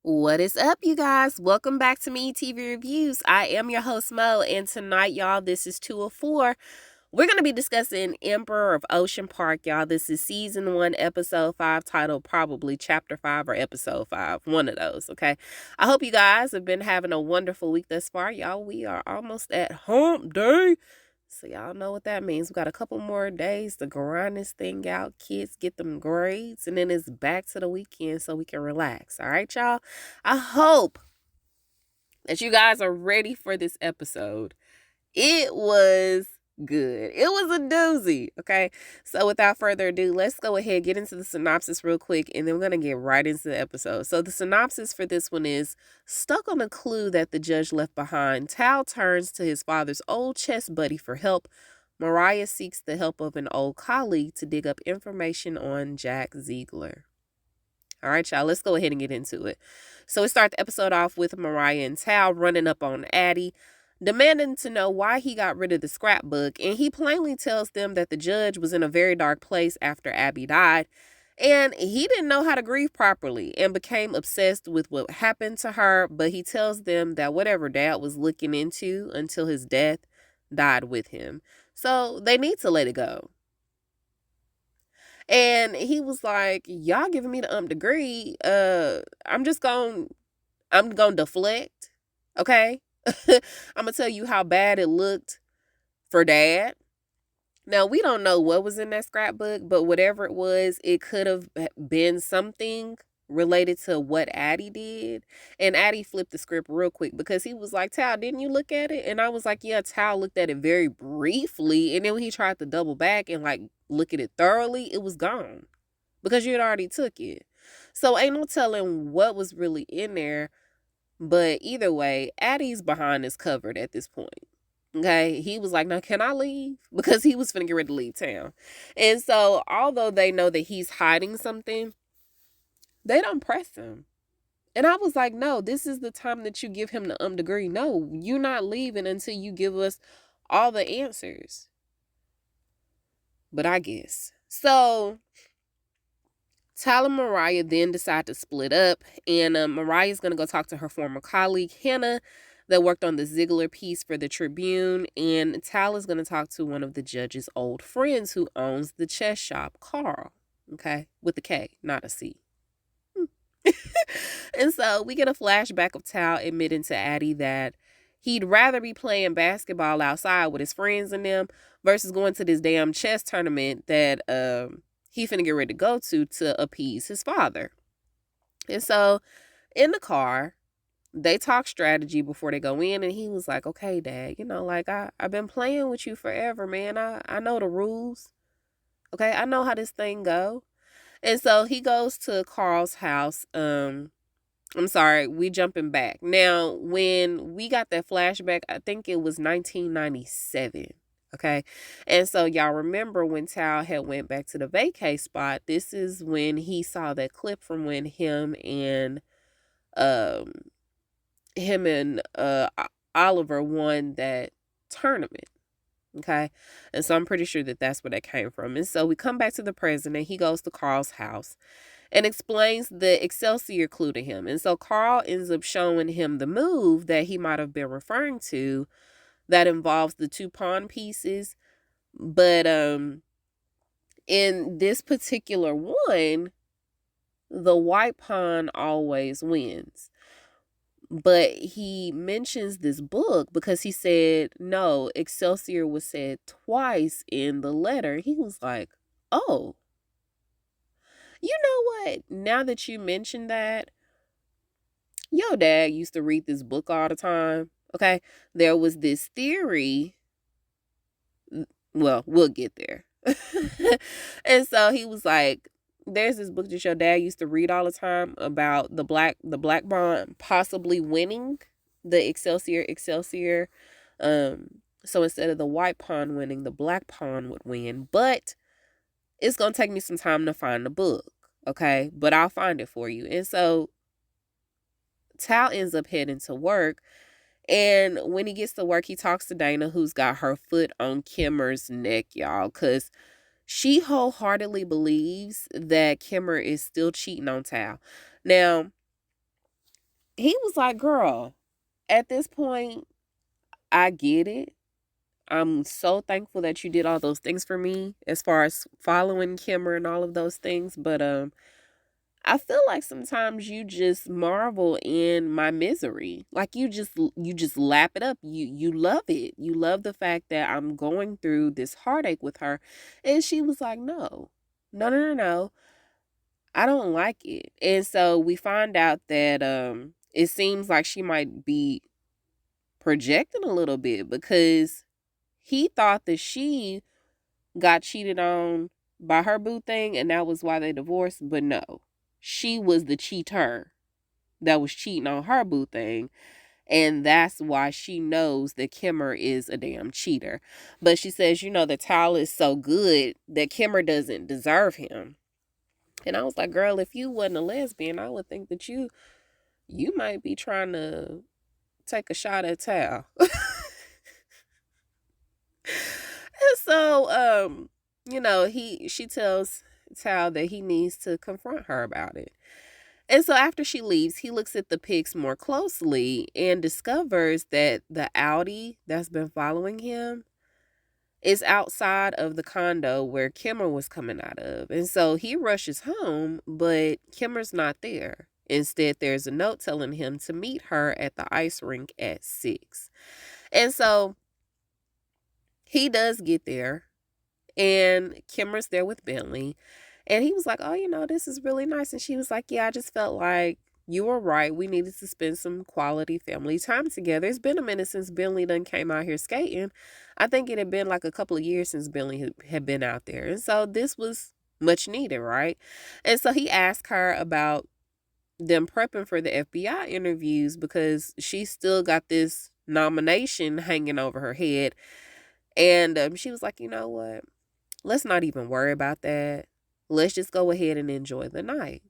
What is up, you guys? Welcome back to Me TV Reviews. I am your host, Mo, and tonight, y'all, this is 204. We're going to be discussing Emperor of Ocean Park, y'all. This is season 1, episode 5, titled probably chapter 5 or episode 5, one of those, okay? I hope you guys have been having a wonderful week thus far, y'all. We are almost at hump day. So y'all know what that means. We got a couple more days to grind this thing out. Kids get them grades, and then it's back to the weekend so we can relax. All right, y'all? I hope that you guys are ready for this episode. It was good. It was a doozy, okay? So without further ado, let's go ahead, get into the synopsis real quick, and then we're going to get right into the episode. So the synopsis for this one is, stuck on a clue that the judge left behind, Tal turns to his father's old chess buddy for help. Moriah seeks the help of an old colleague to dig up information on Jack Ziegler. All right, y'all, let's go ahead and get into it. So we start the episode off with Moriah and Tal running up on Addie, demanding to know why he got rid of the scrapbook, and he plainly tells them that the judge was in a very dark place after Abby died, and he didn't know how to grieve properly and became obsessed with what happened to her, but he tells them that whatever Dad was looking into until his death died with him. So they need to let it go. And he was like, y'all giving me the degree. I'm gonna deflect. Okay. I'm gonna tell you how bad it looked for Dad. Now, we don't know what was in that scrapbook, but whatever it was, it could have been something related to what Addie did. And Addie flipped the script real quick because he was like, Tal, didn't you look at it? And I was like, yeah, Tal looked at it very briefly. And then when he tried to double back and like look at it thoroughly, it was gone because you had already took it. So ain't no telling what was really in there. But either way, Addie's behind is covered at this point. Okay, he was like, now can I leave? Because he was finna get ready to leave town. And so, although they know that he's hiding something, they don't press him. And I was like, no, this is the time that you give him the degree. No, you're not leaving until you give us all the answers. But I guess. So, Tal and Moriah then decide to split up, and Mariah's going to go talk to her former colleague, Hannah, that worked on the Ziegler piece for the Tribune, and Tal is going to talk to one of the judge's old friends who owns the chess shop, Carl, okay, with a K, not a C. And so we get a flashback of Tal admitting to Addie that he'd rather be playing basketball outside with his friends and them versus going to this damn chess tournament that he finna get ready to go to appease his father. And so in the car, they talk strategy before they go in, and he was like, okay, Dad, like I've been playing with you forever, man. I know the rules. Okay, I know how this thing go. And so he goes to Carl's house. I'm sorry, we jumping back. Now, when we got that flashback, I think it was 1997. Okay. And so y'all remember when Tal had went back to the vacay spot, this is when he saw that clip from when um him and Oliver won that tournament. Okay. And so I'm pretty sure that that's where that came from. And so we come back to the present, and he goes to Carl's house and explains the Excelsior clue to him. And so Carl ends up showing him the move that he might have been referring to that involves the 2 pawn pieces. But in this particular one, the white pawn always wins. But he mentions this book because he said, no, Excelsior was said twice in the letter. He was like, oh, you know what? Now that you mentioned that, your dad used to read this book all the time. Okay. There was this theory. Well, we'll get there. And so he was like, there's this book that your dad used to read all the time about the black bond possibly winning the Excelsior. So instead of the white pawn winning, the black pawn would win. But it's gonna take me some time to find the book. Okay. But I'll find it for you. And so Tal ends up heading to work. And when he gets to work, he talks to Dana, who's got her foot on Kimmer's neck, y'all, because she wholeheartedly believes that Kimmer is still cheating on Tal. Now, he was like, girl, at this point, I get it. I'm so thankful that you did all those things for me as far as following Kimmer and all of those things. But I feel like sometimes you just marvel in my misery. Like you just lap it up. You love it. You love the fact that I'm going through this heartache with her. And she was like, no. No, no, no, no. I don't like it. And so we find out that it seems like she might be projecting a little bit because he thought that she got cheated on by her boo thing and that was why they divorced, but no. She was the cheater that was cheating on her boo thing. And that's why she knows that Kimmer is a damn cheater. But she says, the Tal is so good that Kimmer doesn't deserve him. And I was like, girl, if you wasn't a lesbian, I would think that you might be trying to take a shot at Tal. And so, she tells Tal that he needs to confront her about it. And so after she leaves, he looks at the pics more closely and discovers that the Audi that's been following him is outside of the condo where Kimmer was coming out of. And so he rushes home, but Kimmer's not there. Instead, there's a note telling him to meet her at the ice rink at 6. And so he does get there, and Kimmer's there with Bentley. And he was like, oh, this is really nice. And she was like, yeah, I just felt like you were right. We needed to spend some quality family time together. It's been a minute since Bentley done came out here skating. I think it had been like a couple of years since Bentley had been out there. And so this was much needed, right? And so he asked her about them prepping for the FBI interviews because she still got this nomination hanging over her head. And she was like, you know what? Let's not even worry about that. Let's just go ahead and enjoy the night.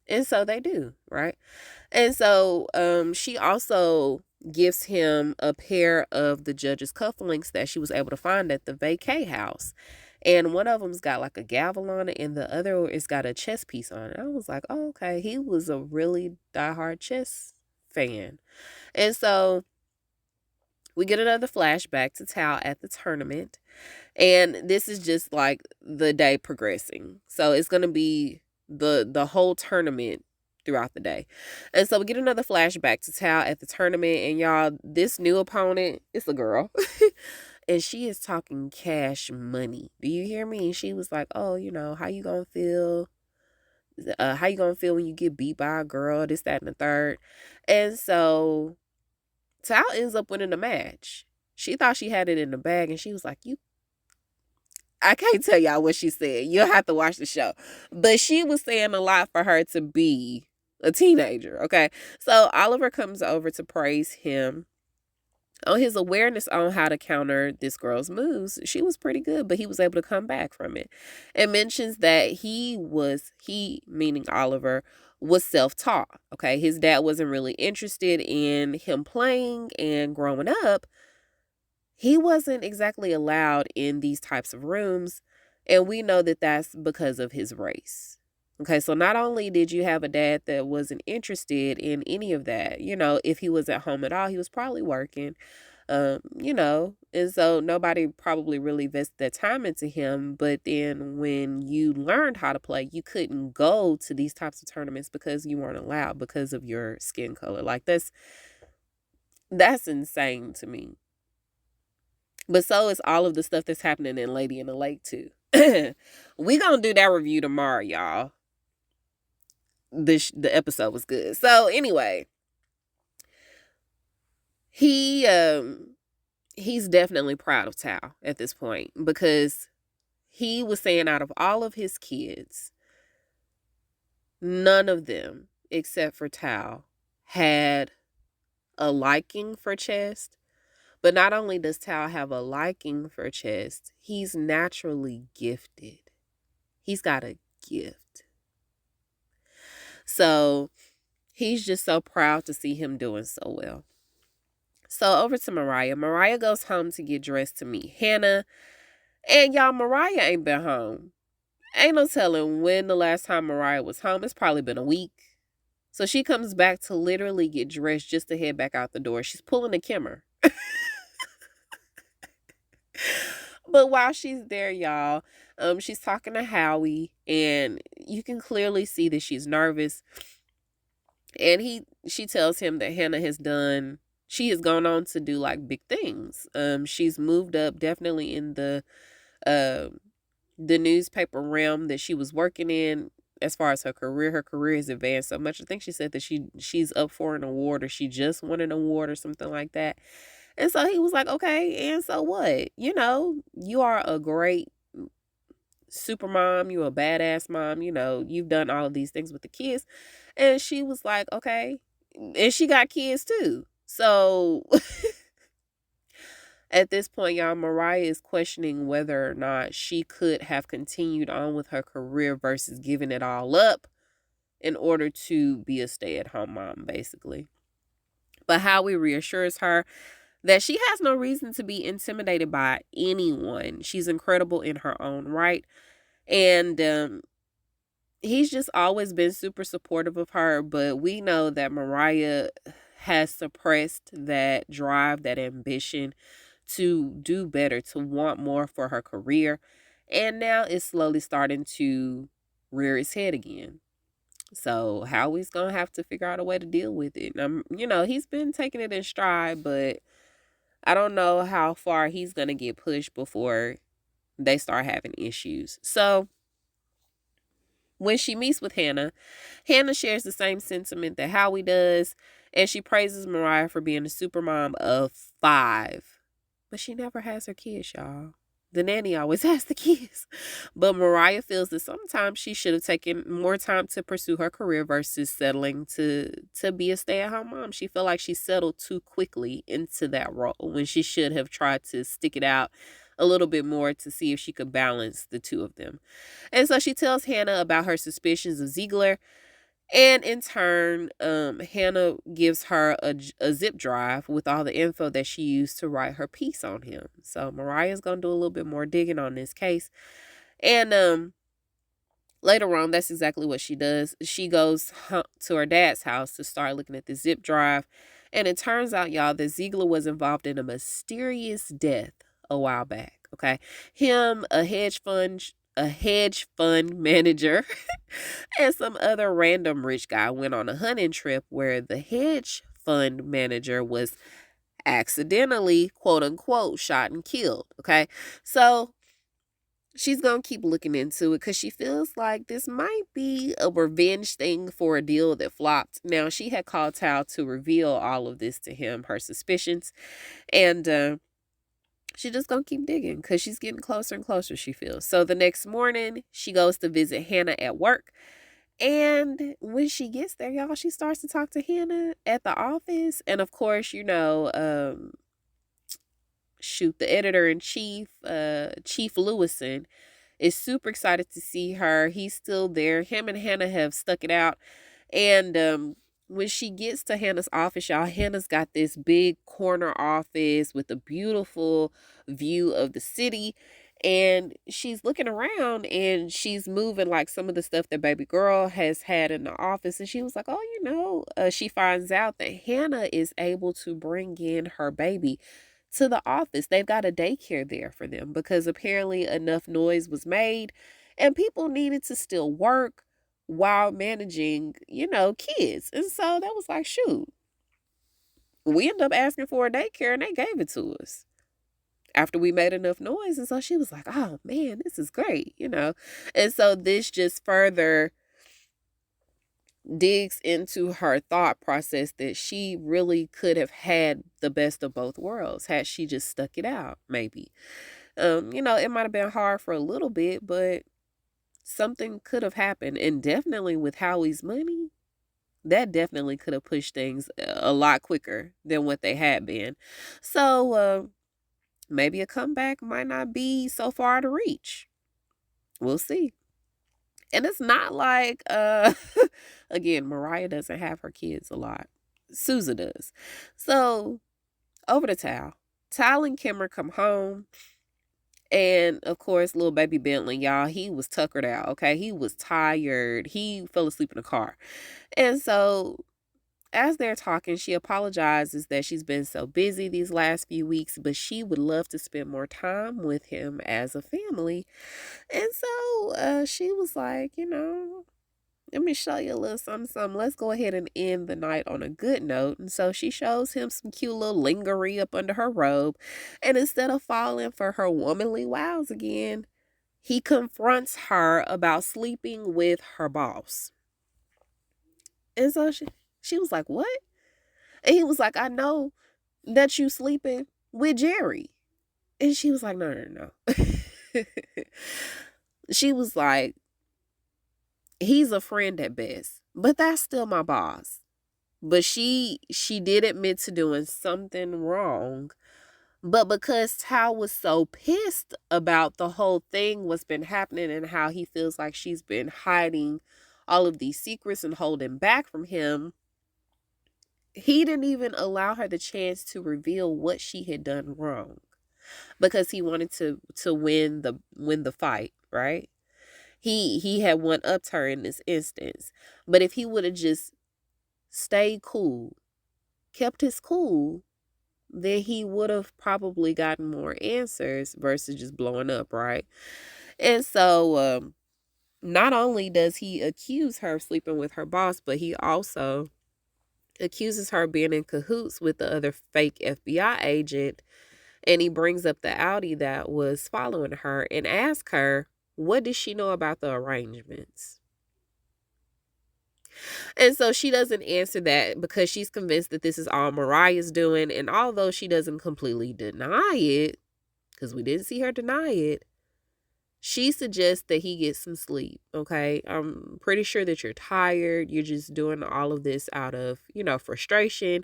And so they do, right? And so she also gives him a pair of the judge's cufflinks that she was able to find at the vacay house. And one of them's got like a gavel on it, and the other is got a chess piece on it. I was like, oh, okay. He was a really diehard chess fan. And so we get another flashback to Tal at the tournament. And this is just like the day progressing. So it's going to be the whole tournament throughout the day. And so we get another flashback to Tal at the tournament. And y'all, this new opponent, it's a girl. And she is talking cash money. Do you hear me? And she was like, oh, how you going to feel? How you going to feel when you get beat by a girl? This, that, and the third. And so Tal ends up winning the match. She thought she had it in the bag. And she was like, I can't tell y'all what she said. You'll have to watch the show. But she was saying a lot for her to be a teenager, okay? So Oliver comes over to praise him on his awareness on how to counter this girl's moves. She was pretty good, but he was able to come back from it. And mentions that he, meaning Oliver, was self-taught, okay? His dad wasn't really interested in him playing, and growing up, he wasn't exactly allowed in these types of rooms, and we know that that's because of his race. Okay, so not only did you have a dad that wasn't interested in any of that, if he was at home at all, he was probably working, and so nobody probably really invested their time into him. But then when you learned how to play, you couldn't go to these types of tournaments because you weren't allowed because of your skin color. Like that's insane to me. But so is all of the stuff that's happening in Lady in the Lake, too. We gonna do that review tomorrow, y'all. The episode was good. So, anyway. He's definitely proud of Tal at this point. Because he was saying out of all of his kids, none of them, except for Tal, had a liking for chess. But not only does Tal have a liking for chess, he's naturally gifted. He's got a gift. So he's just so proud to see him doing so well. So over to Moriah. Moriah goes home to get dressed to meet Hannah. And y'all, Moriah ain't been home. Ain't no telling when the last time Moriah was home. It's probably been a week. So she comes back to literally get dressed just to head back out the door. She's pulling a Kimmer. But while she's there, y'all, she's talking to Howie, and you can clearly see that she's nervous. And she tells him that Hannah she has gone on to do like big things. She's moved up definitely in uh, the newspaper realm that she was working in. As far as her career has advanced so much. I think she said that she's up for an award, or she just won an award or something like that. And so he was like, okay, and so what? You are a great super mom. You're a badass mom. You've done all of these things with the kids. And she was like, okay. And she got kids too. So at this point, y'all, Moriah is questioning whether or not she could have continued on with her career versus giving it all up in order to be a stay-at-home mom, basically. But Howie reassures her that she has no reason to be intimidated by anyone. She's incredible in her own right. And he's just always been super supportive of her. But we know that Moriah has suppressed that drive, that ambition to do better, to want more for her career. And now it's slowly starting to rear its head again. So Howie's going to have to figure out a way to deal with it. He's been taking it in stride, but I don't know how far he's going to get pushed before they start having issues. So when she meets with Hannah, Hannah shares the same sentiment that Howie does, and she praises Moriah for being a super mom of 5. But she never has her kids, y'all. The nanny always has the kids. But Moriah feels that sometimes she should have taken more time to pursue her career versus settling to be a stay-at-home mom. She felt like she settled too quickly into that role when she should have tried to stick it out a little bit more to see if she could balance the two of them. And so she tells Hannah about her suspicions of Ziegler. And in turn, Hannah gives her a zip drive with all the info that she used to write her piece on him. So Moriah's going to do a little bit more digging on this case. And later on, that's exactly what she does. She goes to her dad's house to start looking at the zip drive. And it turns out, y'all, that Ziegler was involved in a mysterious death a while back. Okay. Him, a hedge fund manager, and some other random rich guy went on a hunting trip where the hedge fund manager was accidentally, quote unquote, shot and killed. Okay. So she's going to keep looking into it because she feels like this might be a revenge thing for a deal that flopped. Now, she had called Tal to reveal all of this to him, her suspicions. And she just gonna keep digging because she's getting closer and closer, she feels. So the next morning, she goes to visit Hannah at work. And when she gets there, y'all, she starts to talk to Hannah at the office. And of course, the editor-in-chief, Chief Lewison, is super excited to see her. He's still there. Him and Hannah have stuck it out. And when she gets to Hannah's office, y'all, Hannah's got this big corner office with a beautiful view of the city. And she's looking around and she's moving like some of the stuff that baby girl has had in the office. And she was like, oh, she finds out that Hannah is able to bring in her baby to the office. They've got a daycare there for them because apparently enough noise was made and people needed to still work while managing, kids. And so that was like, shoot, we ended up asking for a daycare and they gave it to us after we made enough noise. And so she was like, oh man, this is great. And so this just further digs into her thought process that she really could have had the best of both worlds had she just stuck it out, maybe. It might have been hard for a little bit, but something could have happened. And definitely with Howie's money, that definitely could have pushed things a lot quicker than what they had been. So maybe a comeback might not be so far to reach. We'll see. And it's not like, again, Moriah doesn't have her kids a lot. Sousa does. So over to Tal. Tal and Kimmer come home. And of course, little baby Bentley, y'all, he was tuckered out. Okay. He was tired. He fell asleep in the car. And so as they're talking, she apologizes that she's been so busy these last few weeks, but she would love to spend more time with him as a family. And so she was like, let me show you a little something, something. Let's go ahead and end the night on a good note. And so she shows him some cute little lingerie up under her robe. And instead of falling for her womanly wiles again, he confronts her about sleeping with her boss. And so she was like, what? And he was like, I know that you sleeping with Jerry. And she was like, no, no, no. She was like, he's a friend at best, but that's still my boss. But she did admit to doing something wrong. But because Tao was so pissed about the whole thing, what's been happening, and how he feels like she's been hiding all of these secrets and holding back from him, he didn't even allow her the chance to reveal what she had done wrong, because he wanted to win the fight, right? He had one upped her in this instance. But if he would have just stayed cool, kept his cool, then he would have probably gotten more answers versus just blowing up, right? And so not only does he accuse her of sleeping with her boss, but he also accuses her of being in cahoots with the other fake FBI agent. And he brings up the Audi that was following her and asks her, what does she know about the arrangements? And so she doesn't answer that because she's convinced that this is all Moriah's doing. And although she doesn't completely deny it, because we didn't see her deny it, she suggests that he get some sleep. Okay. I'm pretty sure that you're tired. You're just doing all of this out of, frustration.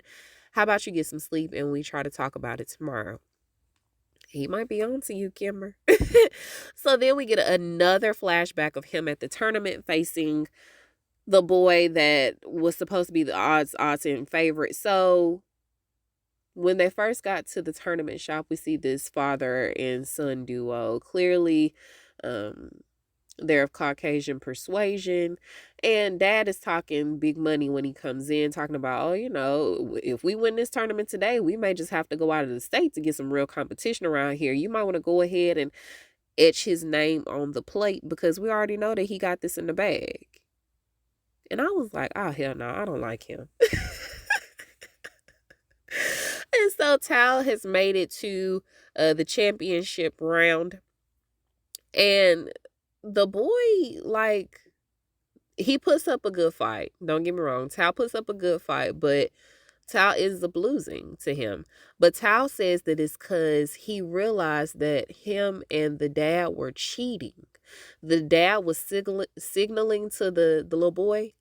How about you get some sleep and we try to talk about it tomorrow? He might be on to you, Kimber. So then we get another flashback of him at the tournament facing the boy that was supposed to be the odds in favorite. So when they first got to the tournament shop, we see this father and son duo. Clearly, they're of Caucasian persuasion. And dad is talking big money when he comes in, talking about, if we win this tournament today, we may just have to go out of the state to get some real competition around here. You might want to go ahead and etch his name on the plate because we already know that he got this in the bag. And I was like, oh, hell no, I don't like him. And so Tal has made it to the championship round. And the boy, he puts up a good fight. Don't get me wrong. Tal puts up a good fight, but Tal ends up losing to him. But Tal says that it's because he realized that him and the dad were cheating. The dad was signaling to the little boy.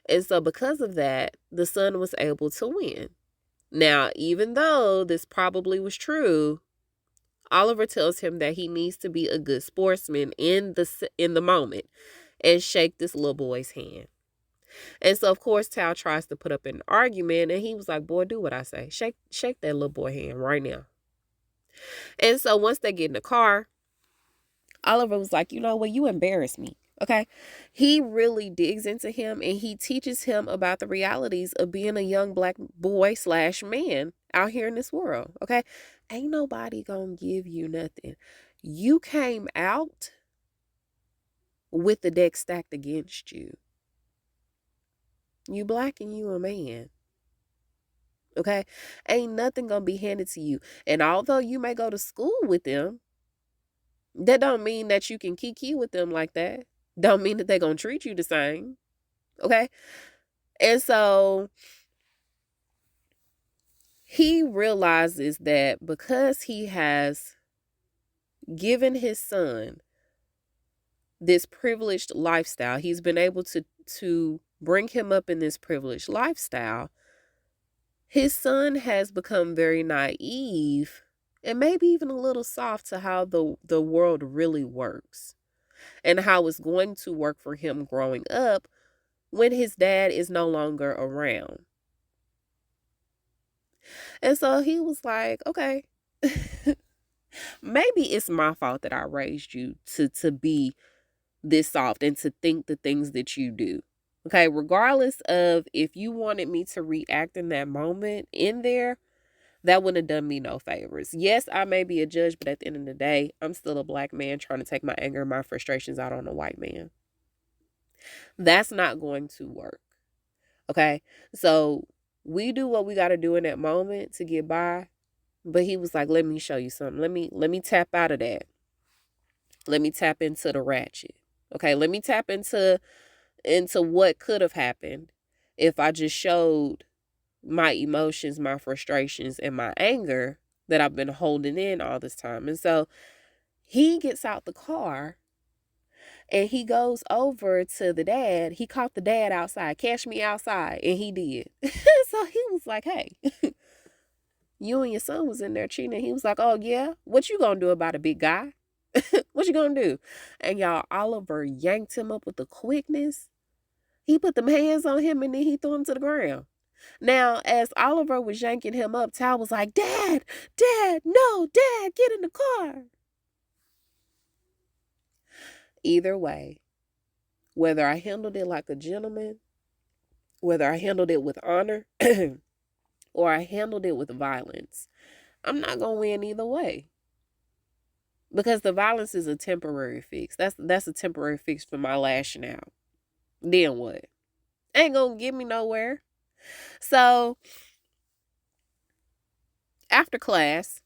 And so because of that, the son was able to win. Now, even though this probably was true, Oliver tells him that he needs to be a good sportsman in the moment and shake this little boy's hand. And so, of course, Tal tries to put up an argument, and he was like, boy, do what I say. Shake that little boy hand right now. And so once they get in the car, Oliver was like, you know what, you embarrass me. Okay. He really digs into him and he teaches him about the realities of being a young black boy / man out here in this world. Okay. Ain't nobody gonna give you nothing. You came out with the deck stacked against you. You black and you a man. Okay. Ain't nothing gonna be handed to you. And although you may go to school with them, that don't mean that you can kiki with them like that. Don't mean that they're going to treat you the same. Okay? And so he realizes that because he has given his son this privileged lifestyle, he's been able to bring him up in this privileged lifestyle. His son has become very naive and maybe even a little soft to how the world really works and how it's going to work for him growing up when his dad is no longer around. And so he was like, okay. Maybe it's my fault that I raised you to be this soft and to think the things that you do. Okay, regardless of if you wanted me to react in that moment in there, that wouldn't have done me no favors. Yes, I may be a judge, but at the end of the day, I'm still a black man trying to take my anger and my frustrations out on a white man. That's not going to work. Okay, so we do what we got to do in that moment to get by. But he was like, "Let me show you something. Let me tap out of that. Let me tap into the ratchet. Okay, let me tap into what could have happened if I just showed my emotions, my frustrations, and my anger that I've been holding in all this time." And so he gets out the car and he goes over to the dad. He caught the dad outside, "Catch me outside." And he did. So he was like, "Hey, you and your son was in there cheating." And he was like, "Oh, yeah? What you gonna do about it, big guy? What you gonna do?" And y'all, Oliver yanked him up with the quickness. He put them hands on him and then he threw him to the ground. Now, as Oliver was yanking him up, Tal was like, "Dad, Dad, no, Dad, get in the car." Either way, whether I handled it like a gentleman, whether I handled it with honor, or I handled it with violence, I'm not going to win either way. Because the violence is a temporary fix. That's a temporary fix for my lashing out. Then what? Ain't going to get me nowhere. So, after class,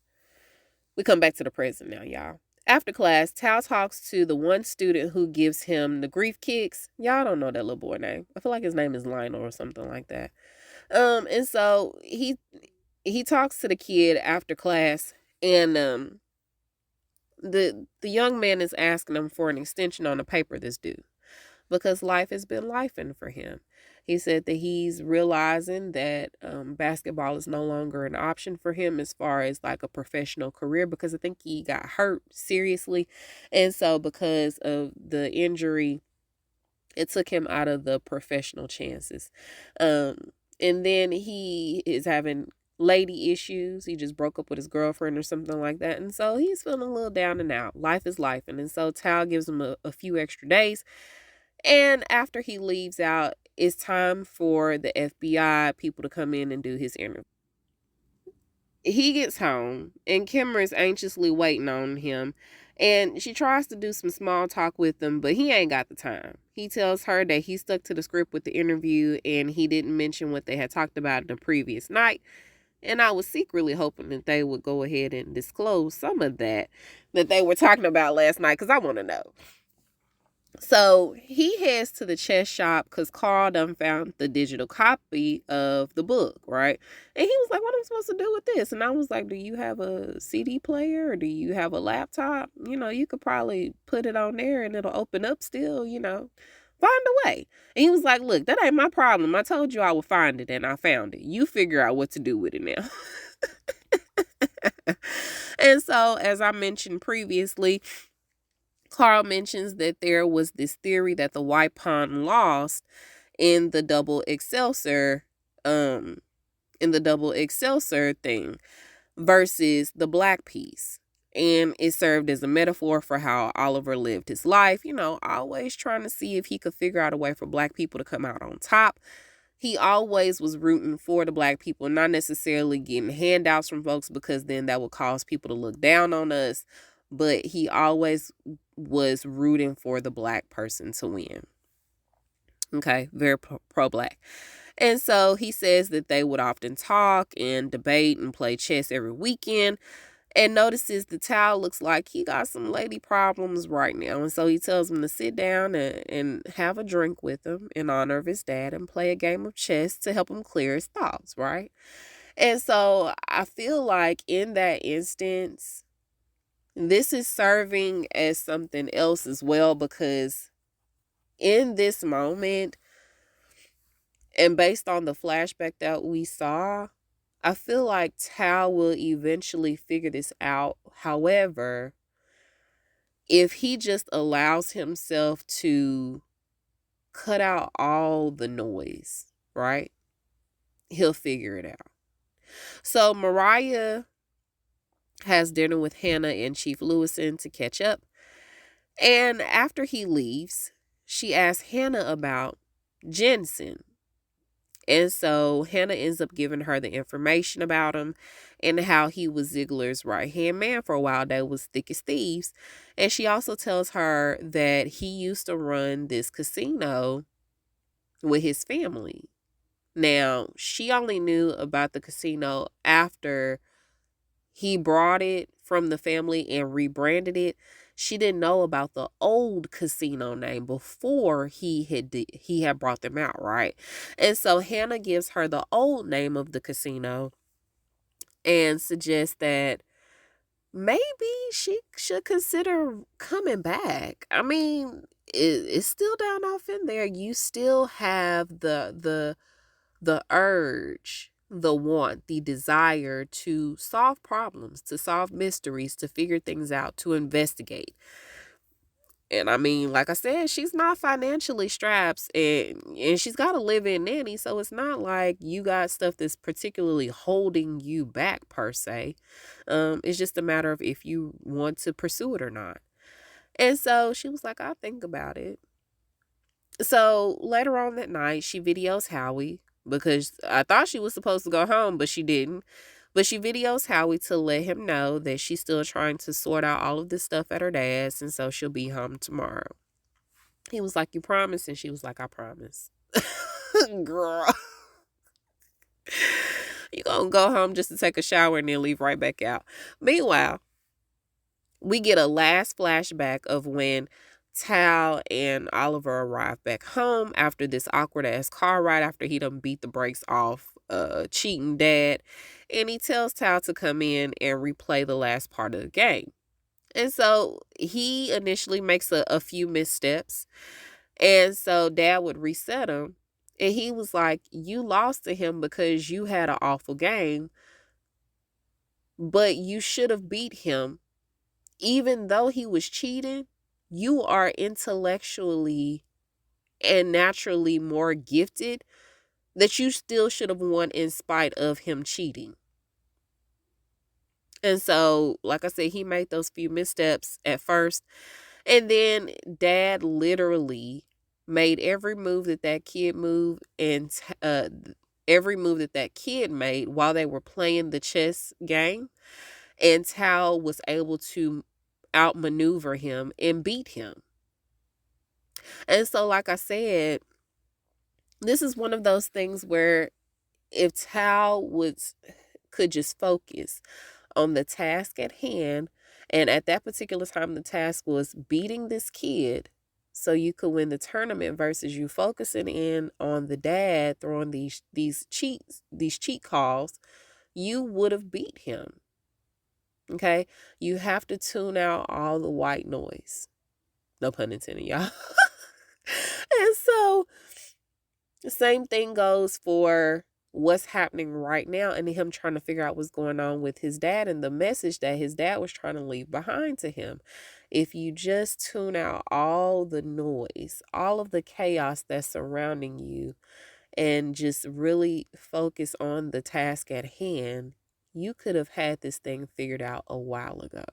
we come back to the present now, y'all. After class, Tal talks to the one student who gives him the grief kicks. Y'all don't know that little boy name. I feel like his name is Lionel or something like that. And so he talks to the kid after class, and the young man is asking him for an extension on a paper that's due because life has been lifing for him. He said that he's realizing that basketball is no longer an option for him as far as like a professional career, because I think he got hurt seriously. And so because of the injury, it took him out of the professional chances. And then he is having lady issues. He just broke up with his girlfriend or something like that. And so he's feeling a little down and out. Life is life. And so Tal gives him a few extra days. And after he leaves out, it's time for the FBI people to come in and do his interview. He gets home and Kimmer is anxiously waiting on him. And she tries to do some small talk with him, but he ain't got the time. He tells her that he stuck to the script with the interview and he didn't mention what they had talked about the previous night. And I was secretly hoping that they would go ahead and disclose some of that they were talking about last night, because I want to know. So he heads to the chess shop because Carl done found the digital copy of the book, right? And he was like, "What am I supposed to do with this?" And I was like, "Do you have a CD player or do you have a laptop? You could probably put it on there and it'll open up still, find a way." And he was like, "Look, that ain't my problem. I told you I would find it and I found it. You figure out what to do with it now." And so, as I mentioned previously, Carl mentions that there was this theory that the white pawn lost in the double Excelsior, thing versus the black piece. And it served as a metaphor for how Oliver lived his life, always trying to see if he could figure out a way for black people to come out on top. He always was rooting for the black people, not necessarily getting handouts from folks, because then that would cause people to look down on us. But he always was rooting for the black person to win. Okay, very pro-black. And so he says that they would often talk and debate and play chess every weekend, and notices the Tal looks like he got some lady problems right now. And so he tells him to sit down and have a drink with him in honor of his dad and play a game of chess to help him clear his thoughts, right? And so I feel like in that instance, this is serving as something else as well, because in this moment, and based on the flashback that we saw, I feel like Tal will eventually figure this out. However, if he just allows himself to cut out all the noise, right, he'll figure it out. So Moriah has dinner with Hannah and Chief Lewison to catch up. And after he leaves, she asks Hannah about Jensen. And so Hannah ends up giving her the information about him and how he was Ziegler's right hand man for a while. They was thick as thieves. And she also tells her that he used to run this casino with his family. Now, she only knew about the casino after he brought it from the family and rebranded it. She didn't know about the old casino name before he had brought them out, right? And so Hannah gives her the old name of the casino and suggests that maybe she should consider coming back. I mean, it's still down off in there. You still have the urge, the want, the desire to solve problems, to solve mysteries, to figure things out, to investigate. And I mean, like I said, she's not financially strapped, and she's got a live-in nanny, so it's not like you got stuff that's particularly holding you back per se. It's just a matter of if you want to pursue it or not. And so she was like, I'll think about it. So later on that night, she videos Howie because I thought she was supposed to go home, but she didn't. But she videos Howie to let him know that she's still trying to sort out all of this stuff at her dad's, and so she'll be home tomorrow. He was like, you promise? And she was like, I promise. Girl. You gonna go home just to take a shower and then leave right back out. Meanwhile, we get a last flashback of when Tal and Oliver arrive back home after this awkward ass car ride after he done beat the brakes off cheating dad. And he tells Tal to come in and replay the last part of the game. And so he initially makes a few missteps. And so dad would reset him. And he was like, you lost to him because you had an awful game, but you should have beat him. Even though he was cheating, you are intellectually and naturally more gifted that you still should have won in spite of him cheating. And so, like I said, he made those few missteps at first. And then dad literally made every move that kid moved and every move that kid made while they were playing the chess game. And Tal was able to outmaneuver him and beat him. And so, like I said, this is one of those things where if Tal could just focus on the task at hand, and at that particular time the task was beating this kid so you could win the tournament versus you focusing in on the dad throwing these cheat calls, you would have beat him. Okay? You have to tune out all the white noise. No pun intended, y'all. And so the same thing goes for what's happening right now and him trying to figure out what's going on with his dad and the message that his dad was trying to leave behind to him. If you just tune out all the noise, all of the chaos that's surrounding you, and just really focus on the task at hand, you could have had this thing figured out a while ago.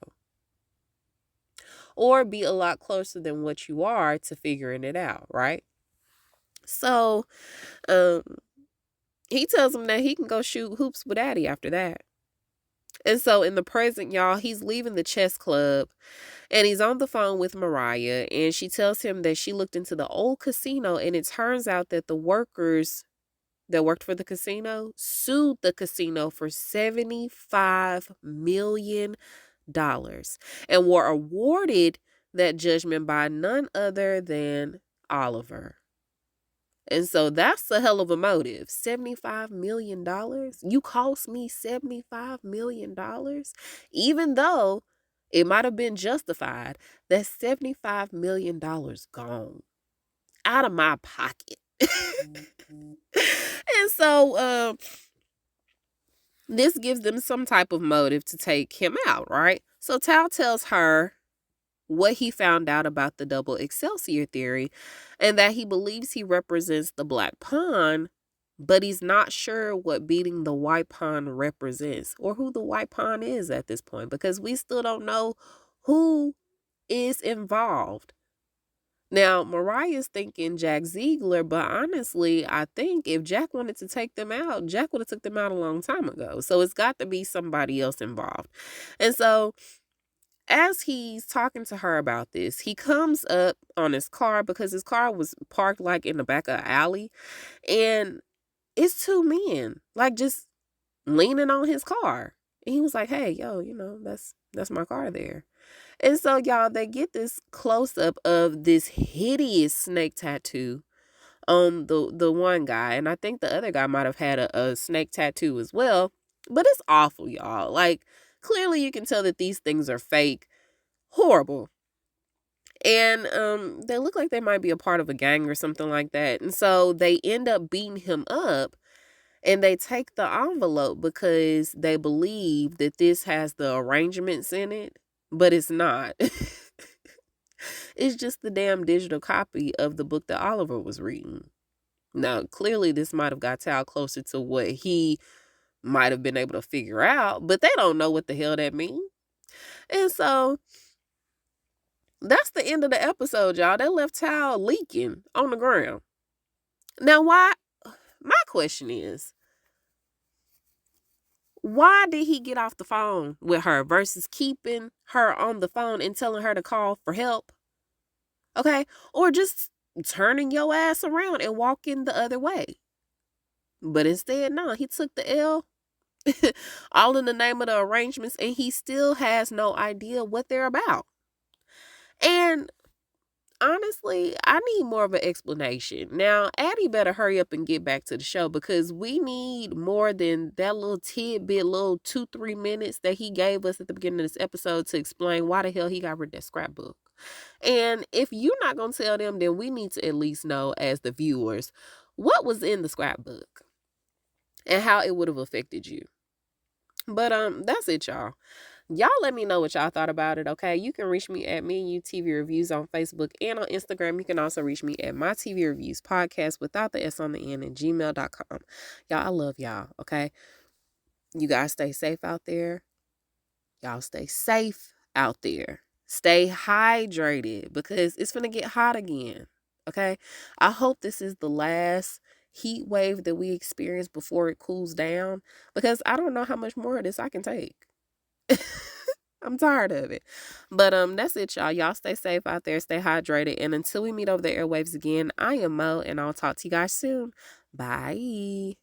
Or be a lot closer than what you are to figuring it out, right? So, he tells him that he can go shoot hoops with Daddy after that. And so in the present, y'all, he's leaving the chess club and he's on the phone with Moriah, and she tells him that she looked into the old casino, and it turns out that the workers that worked for the casino sued the casino for $75 million and were awarded that judgment by none other than Oliver. And so that's a hell of a motive. $75 million? You cost me $75 million? Even though it might have been justified, that's $75 million gone out of my pocket. And so this gives them some type of motive to take him out, right? So Tal tells her what he found out about the double Excelsior theory, and that he believes he represents the Black Pawn, but he's not sure what beating the white pawn represents or who the white pawn is at this point, because we still don't know who is involved. Now, Moriah's thinking Jack Ziegler, but honestly, I think if Jack wanted to take them out, Jack would have took them out a long time ago. So it's got to be somebody else involved. And so as he's talking to her about this, he comes up on his car because his car was parked like in the back of an alley. And it's two men, like just leaning on his car. And he was like, hey, yo, that's my car there. And so, y'all, they get this close up of this hideous snake tattoo on the one guy. And I think the other guy might have had a snake tattoo as well. But it's awful, y'all. Like, clearly you can tell that these things are fake. Horrible. And they look like they might be a part of a gang or something like that. And so they end up beating him up. And they take the envelope because they believe that this has the arrangements in it, but it's not. It's just the damn digital copy of the book that Oliver was reading. Now, clearly this might have got Tal closer to what he might have been able to figure out, but they don't know what the hell that means. And so that's the end of the episode, y'all. They left Tal leaking on the ground. Now, why? My question is, why did he get off the phone with her versus keeping her on the phone and telling her to call for help? Okay? Or just turning your ass around and walking the other way. But instead, no, he took the L, all in the name of the arrangements, and he still has no idea what they're about. And honestly, I need more of an explanation. Now, Addie better hurry up and get back to the show, because we need more than that little tidbit, little 2-3 minutes that he gave us at the beginning of this episode to explain why the hell he got rid of that scrapbook. And if you're not going to tell them, then we need to at least know, as the viewers, what was in the scrapbook and how it would have affected you. But that's it, y'all. Y'all let me know what y'all thought about it, okay? You can reach me at Me and You TV Reviews on Facebook and on Instagram. You can also reach me at My TV Reviews Podcast without the S on the end at gmail.com. Y'all, I love y'all, okay? You guys stay safe out there. Y'all stay safe out there. Stay hydrated, because it's gonna get hot again, okay? I hope this is the last heat wave that we experience before it cools down, because I don't know how much more of this I can take. I'm tired of it. But that's it, y'all. Y'all stay safe out there. Stay hydrated. And until we meet over the airwaves again, I am Mo, and I'll talk to you guys soon. Bye.